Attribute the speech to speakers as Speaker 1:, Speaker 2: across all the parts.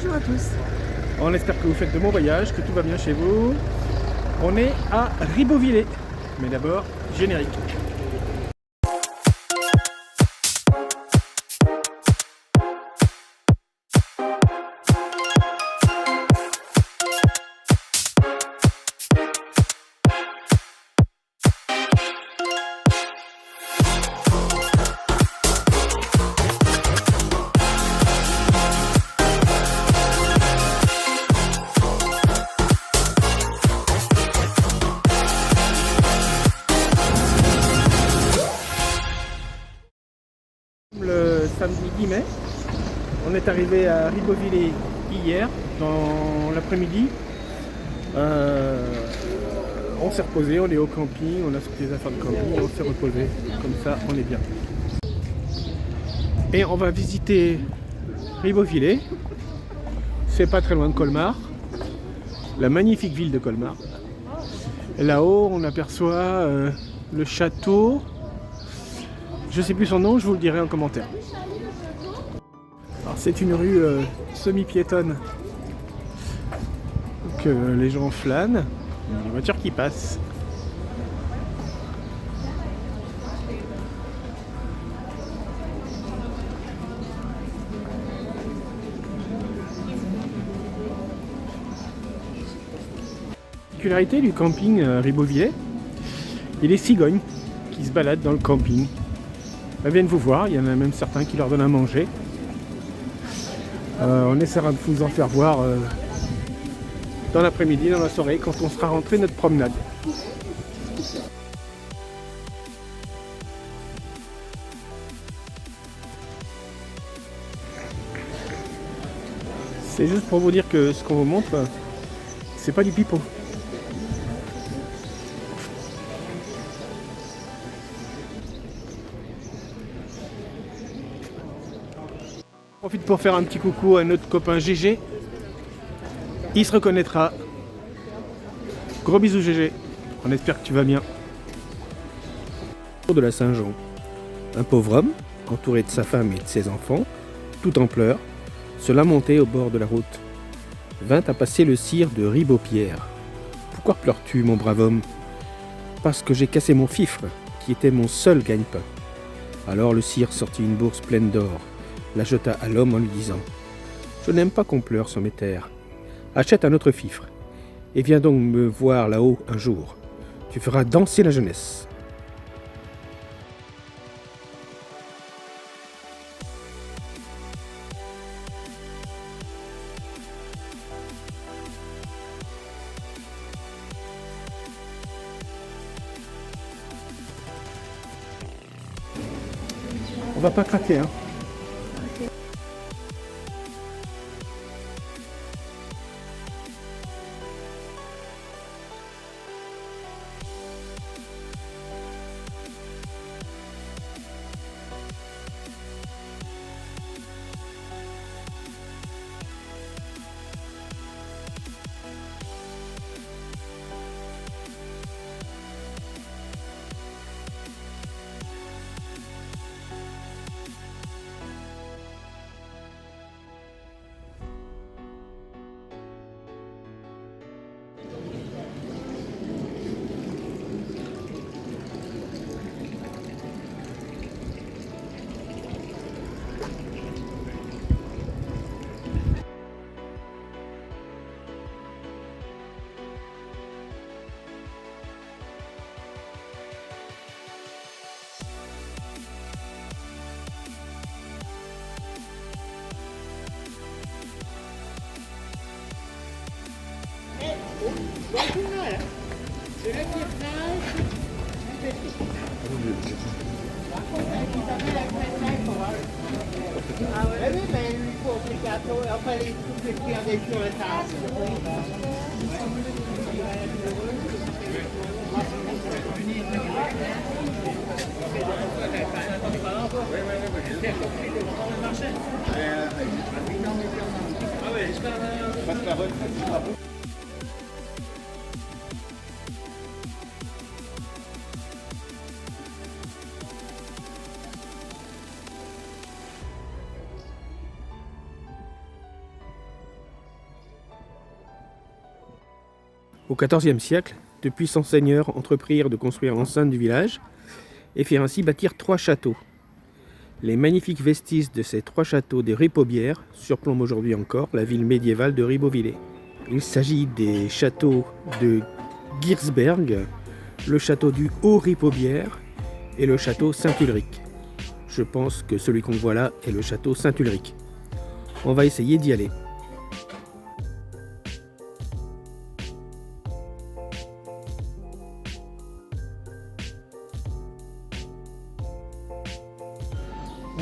Speaker 1: bonjour à tous. On espère que vous faites de bons voyages, que tout va bien chez vous. On est à Ribeauvillé. Mais d'abord, générique. Le samedi 10 mai, on est arrivé à Ribeauvillé hier, dans l'après-midi. On s'est reposé, on est au camping, on a sorti les affaires de camping, on s'est reposé, comme ça on est bien. Et on va visiter Ribeauvillé, c'est pas très loin de Colmar, la magnifique ville de Colmar. Là-haut on aperçoit le château. Je sais plus son nom, je vous le dirai en commentaire. Alors c'est une rue semi-piétonne que les gens flânent, il y a des voitures qui passent. La particularité du camping Ribeauvillé, il y a des cigognes qui se baladent dans le camping. Elles viennent vous voir, il y en a même certains qui leur donnent à manger. On essaiera de vous en faire voir dans l'après-midi, dans la soirée, quand on sera rentré de notre promenade. C'est juste pour vous dire que ce qu'on vous montre, c'est pas du pipeau. On profite pour faire un petit coucou à notre copain GG. Il se reconnaîtra. Gros bisous GG. On espère que tu vas bien.
Speaker 2: De la Saint-Jean. Un pauvre homme, entouré de sa femme et de ses enfants, tout en pleurs, se lamentait au bord de la route. Vint à passer le sire de Ribeaupierre. Pourquoi pleures-tu, mon brave homme? Parce que j'ai cassé mon fifre, qui était mon seul gagne-pain. Alors le sire sortit une bourse pleine d'or, la jeta à l'homme en lui disant « Je n'aime pas qu'on pleure sur mes terres. Achète un autre fifre, et viens donc me voir là-haut un jour. Tu feras danser la jeunesse. »
Speaker 1: On va pas craquer, hein.
Speaker 3: Ah oui, mais il faut applicato, après les trucs qui arrivent sur la table.
Speaker 2: Au XIVe siècle, de puissants seigneurs entreprirent de construire l'enceinte du village et firent ainsi bâtir 3 châteaux. Les magnifiques vestiges de ces 3 châteaux des Ripaubières surplombent aujourd'hui encore la ville médiévale de Ribeauvillé. Il s'agit des châteaux de Giersberg, le château du Haut-Ripaubière et le château Saint-Ulrich. Je pense que celui qu'on voit là est le château Saint-Ulrich. On va essayer d'y aller.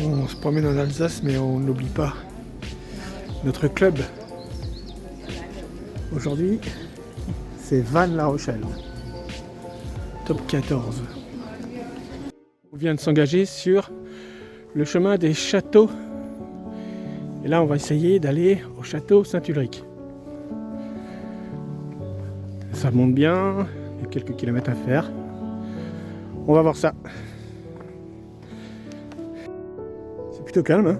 Speaker 1: On se promène en Alsace, mais on n'oublie pas notre club. Aujourd'hui, c'est Vannes-La Rochelle. Top 14. On vient de s'engager sur le chemin des châteaux. Et là, on va essayer d'aller au château Saint-Ulrich. Ça monte bien, il y a quelques kilomètres à faire. On va voir ça. C'est plutôt calme, hein?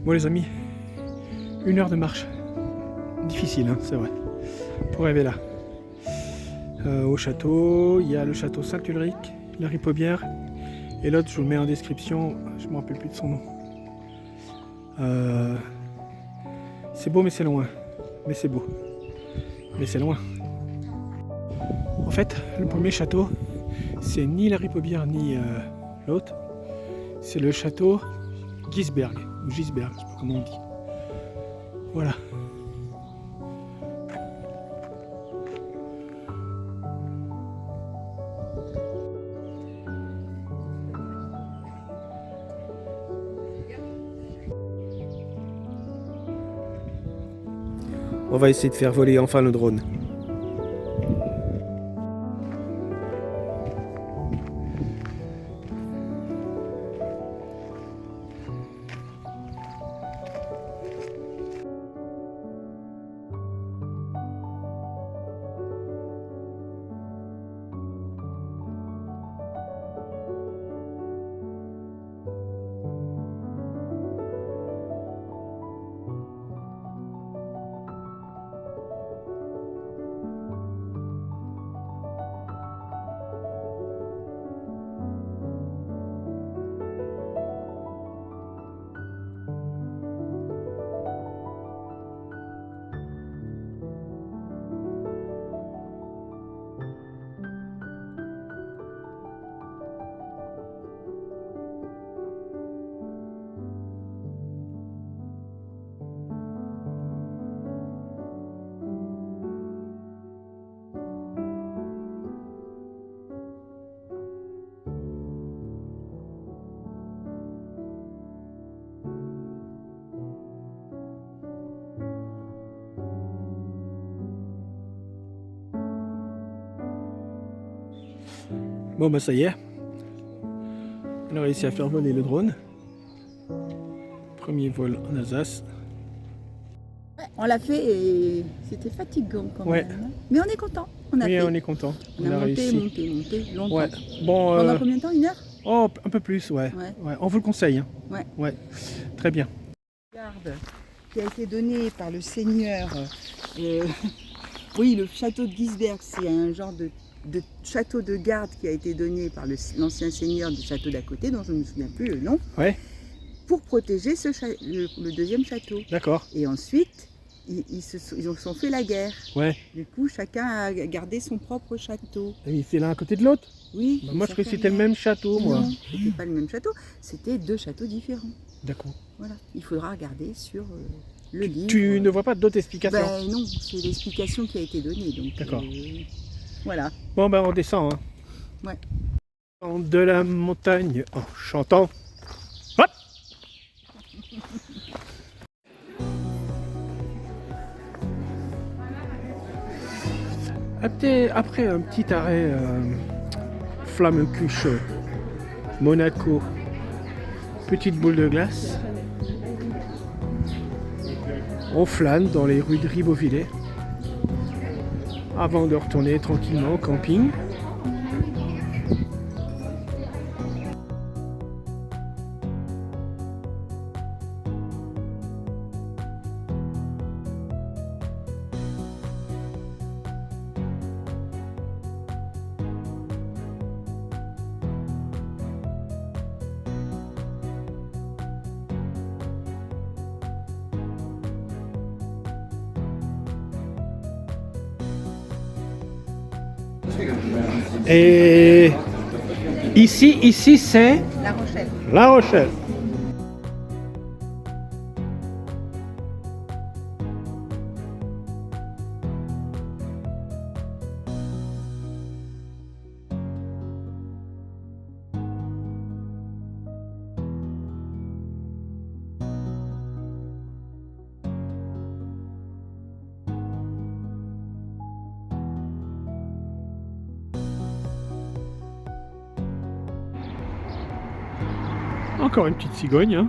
Speaker 1: Bon les amis, 1 heure de marche. Difficile, hein, c'est vrai, pour arriver là. Au château, il y a le château Saint-Ulrich, la Ripaubière, et l'autre je vous le mets en description, je ne me rappelle plus de son nom. C'est beau mais c'est loin, mais c'est beau, mais c'est loin. En fait, le premier château, c'est ni la Ripaubière ni l'autre, c'est le château Gisberg, ou Gisberg, je sais pas comment on dit. Voilà.
Speaker 2: On va essayer de faire voler enfin le drone.
Speaker 1: Bon bah ça y est, on a réussi à faire voler le drone. Premier vol en Alsace.
Speaker 4: On l'a fait et c'était fatigant quand
Speaker 1: Ouais.
Speaker 4: même. Mais on est content. On a
Speaker 1: Oui,
Speaker 4: fait.
Speaker 1: on est content.
Speaker 4: On a monté longtemps.
Speaker 1: Ouais. Bon,
Speaker 4: Pendant combien de temps? 1 heure?
Speaker 1: oh, un peu plus, ouais.
Speaker 4: Ouais.
Speaker 1: Ouais. On vous le conseille. Hein.
Speaker 4: Ouais.
Speaker 1: Très bien.
Speaker 4: Garde qui a été donné par le seigneur. Oui, le château de Gisberg, c'est un genre de château de garde qui a été donné par l'ancien seigneur du château d'à côté, dont je ne me souviens plus le nom,
Speaker 1: Ouais.
Speaker 4: pour protéger le deuxième château.
Speaker 1: D'accord.
Speaker 4: Et ensuite, ils se sont fait la guerre.
Speaker 1: Ouais.
Speaker 4: Du coup, chacun a gardé son propre château.
Speaker 1: Et c'est l'un à côté de l'autre.
Speaker 4: Oui.
Speaker 1: Bah, moi, je
Speaker 4: ça
Speaker 1: croyais que
Speaker 4: fait
Speaker 1: c'était le
Speaker 4: rien.
Speaker 1: même château, moi.
Speaker 4: Non, c'était pas le même château, c'était 2 châteaux différents.
Speaker 1: D'accord.
Speaker 4: Voilà. Il faudra regarder sur le livre.
Speaker 1: Tu ne vois pas d'autres explications?
Speaker 4: Ben non, c'est l'explication qui a été donnée. Donc,
Speaker 1: D'accord.
Speaker 4: Voilà.
Speaker 1: Bon, ben on descend. Hein.
Speaker 4: Ouais.
Speaker 1: De la montagne en chantant. Hop! Après un petit arrêt Flamme-Cuche, Monaco, petite boule de glace. On flâne dans les rues de Ribeauvillé avant de retourner tranquillement au camping. Et ici c'est
Speaker 4: La Rochelle.
Speaker 1: La Rochelle. Encore une petite cigogne. Hein.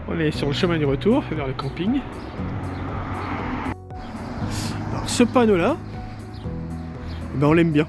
Speaker 1: On est sur le chemin du retour vers le camping. Alors ce panneau là, on l'aime bien.